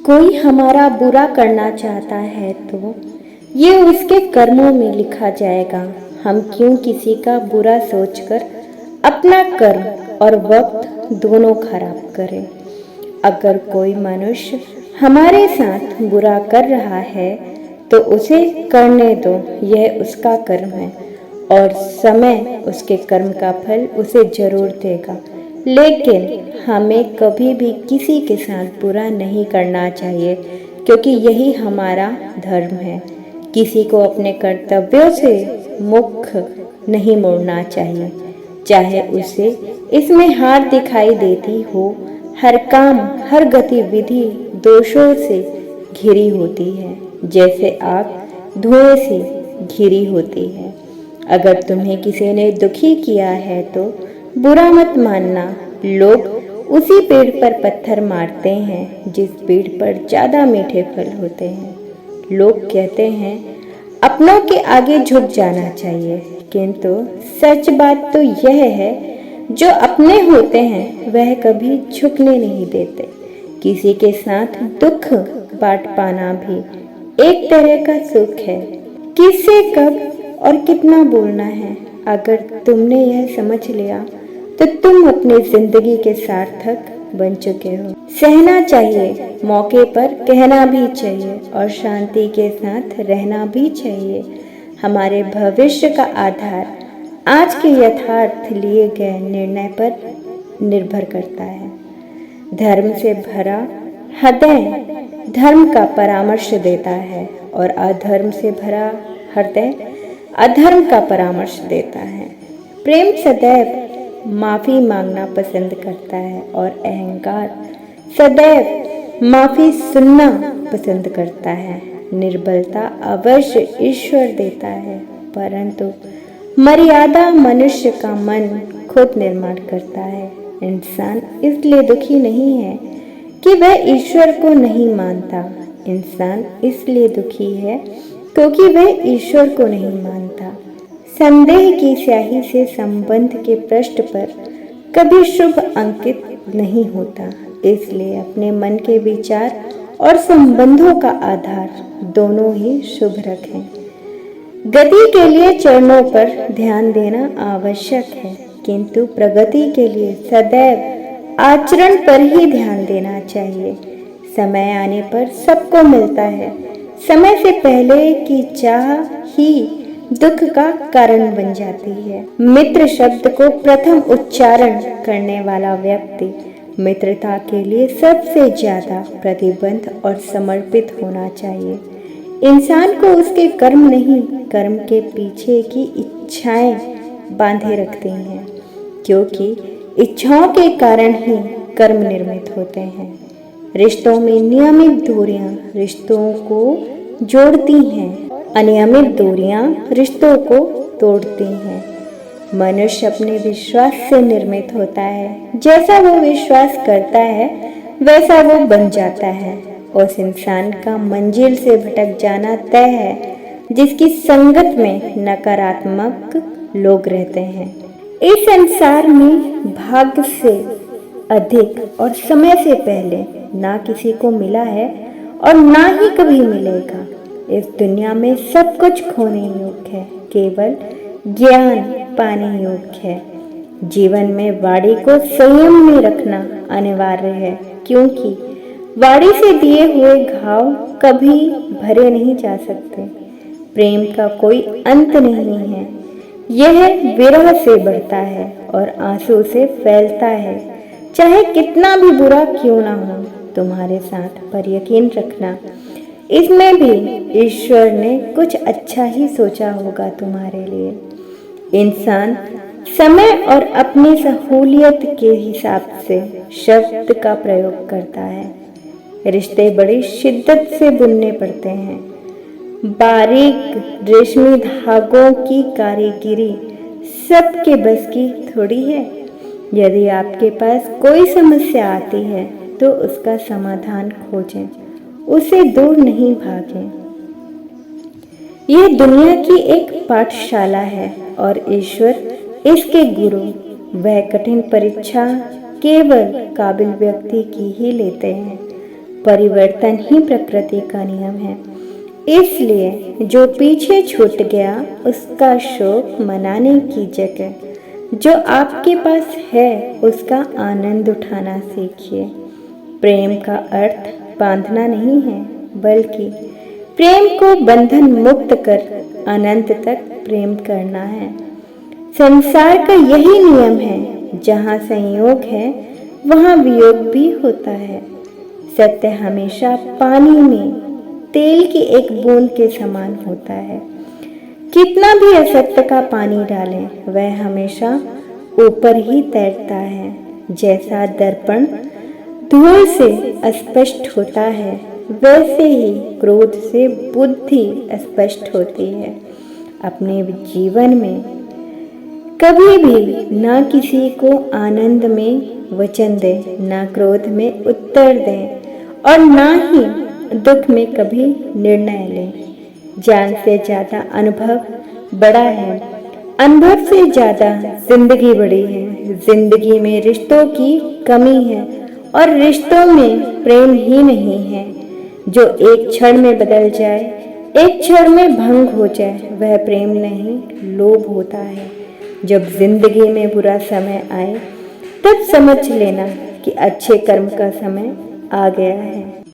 कोई हमारा बुरा करना चाहता है तो ये उसके कर्मों में लिखा जाएगा। हम क्यों किसी का बुरा सोचकर अपना कर्म और वक्त दोनों खराब करें। अगर कोई मनुष्य हमारे साथ बुरा कर रहा है तो उसे करने दो, यह उसका कर्म है और समय उसके कर्म का फल उसे जरूर देगा। लेकिन हमें कभी भी किसी के साथ बुरा नहीं करना चाहिए, क्योंकि यही हमारा धर्म है। किसी को अपने कर्तव्यों से मुख नहीं मोड़ना चाहिए, चाहे उसे इसमें हार दिखाई देती हो। हर काम, हर गतिविधि दोषों से घिरी होती है, जैसे आग धुएं से घिरी होती है। अगर तुम्हें किसी ने दुखी किया है तो बुरा मत मानना। लोग उसी पेड़ पर पत्थर मारते हैं जिस पेड़ पर ज़्यादा मीठे फल होते हैं। लोग कहते हैं अपनों के आगे झुक जाना चाहिए, किंतु सच बात तो यह है जो अपने होते हैं वह कभी झुकने नहीं देते। किसी के साथ दुख बांट पाना भी एक तरह का सुख है। किससे कब और कितना बोलना है, अगर तुमने यह समझ लिया तो तुम अपनी जिंदगी के सार्थक बन चुके हो। सहना चाहिए, मौके पर कहना भी चाहिए और शांति के साथ रहना भी चाहिए। हमारे भविष्य का आधार आज के यथार्थ लिए गए निर्णय पर निर्भर करता है। धर्म से भरा हृदय धर्म का परामर्श देता है और अधर्म से भरा हृदय अधर्म का परामर्श देता है। प्रेम सदैव माफ़ी मांगना पसंद करता है और अहंकार सदैव माफ़ी सुनना पसंद करता है। निर्बलता अवश्य ईश्वर देता है, परंतु मर्यादा मनुष्य का मन खुद निर्माण करता है। इंसान इसलिए दुखी नहीं है कि वह ईश्वर को नहीं मानता। इंसान इसलिए दुखी है क्योंकि वह ईश्वर को नहीं मानता। संदेह की स्याही से संबंध के पृष्ठ पर कभी शुभ अंकित नहीं होता। इसलिए अपने मन के विचार और संबंधों का आधार दोनों ही शुभ रखें। गति के लिए चरणों पर ध्यान देना आवश्यक है, किंतु प्रगति के लिए सदैव आचरण पर ही ध्यान देना चाहिए। समय आने पर सबको मिलता है। समय से पहले की चाह ही दुख का कारण बन जाती है। मित्र शब्द को प्रथम उच्चारण करने वाला व्यक्ति मित्रता के लिए सबसे ज्यादा प्रतिबद्ध और समर्पित होना चाहिए। इंसान को उसके कर्म नहीं, कर्म के पीछे की इच्छाएं बांधे रखती हैं, क्योंकि इच्छाओं के कारण ही कर्म निर्मित होते हैं। रिश्तों में नियमित दूरियां रिश्तों को जोड़ती हैं, अनियमित दूरियां रिश्तों को तोड़ती हैं। मनुष्य अपने विश्वास से निर्मित होता है। जैसा वो विश्वास करता है वैसा वो बन जाता है। उस इंसान का मंजिल से भटक जाना तय है जिसकी संगत में नकारात्मक लोग रहते हैं। इस संसार में भाग्य से अधिक और समय से पहले ना किसी को मिला है और ना ही कभी मिलेगा। इस दुनिया में सब कुछ खोने योग्य है, केवल ज्ञान पाने योग्य है। जीवन में वाणी को संयम में रखना अनिवार्य है, क्योंकि वाणी से दिए हुए घाव कभी भरे नहीं जा सकते। प्रेम का कोई अंत नहीं है। यह विरह से बढ़ता है और आंसू से फैलता है। चाहे कितना भी बुरा क्यों ना हो तुम्हारे साथ, पर यकीन रखना इसमें भी ईश्वर ने कुछ अच्छा ही सोचा होगा तुम्हारे लिए। इंसान समय और अपनी सहूलियत के हिसाब से शब्द का प्रयोग करता है। रिश्ते बड़ी शिद्दत से बुनने पड़ते हैं। बारीक रेशमी धागों की कारीगरी सबके बस की थोड़ी है। यदि आपके पास कोई समस्या आती है तो उसका समाधान खोजें, उसे दूर नहीं भागें। यह दुनिया की एक पाठशाला है और ईश्वर इसके गुरु। वह कठिन परीक्षा केवल काबिल व्यक्ति की ही लेते हैं। परिवर्तन ही प्रकृति का नियम है। इसलिए जो पीछे छूट गया उसका शोक मनाने की जगह जो आपके पास है उसका आनंद उठाना सीखिए। प्रेम का अर्थ बांधना नहीं है, बल्कि प्रेम को बंधन मुक्त कर अनंत तक प्रेम करना है। संसार का यही नियम है, जहाँ संयोग है वहाँ वियोग भी होता है। सत्य हमेशा पानी में तेल की एक बूंद के समान होता है। कितना भी असत्य का पानी डालें, वह हमेशा ऊपर ही तैरता है। जैसा दर्पण धूल से अस्पष्ट होता है, वैसे ही क्रोध से बुद्धि स्पष्ट होती है। अपने जीवन में कभी भी ना किसी को आनंद में वचन दें, ना क्रोध में उत्तर दें और ना ही दुख में कभी निर्णय लें। ज्ञान से ज़्यादा अनुभव बड़ा है, अनुभव से ज़्यादा जिंदगी बड़ी है। जिंदगी में रिश्तों की कमी है और रिश्तों में प्रेम ही नहीं है। जो एक क्षण में बदल जाए, एक क्षण में भंग हो जाए, वह प्रेम नहीं, लोभ होता है। जब जिंदगी में बुरा समय आए, तब समझ लेना कि अच्छे कर्म का समय आ गया है।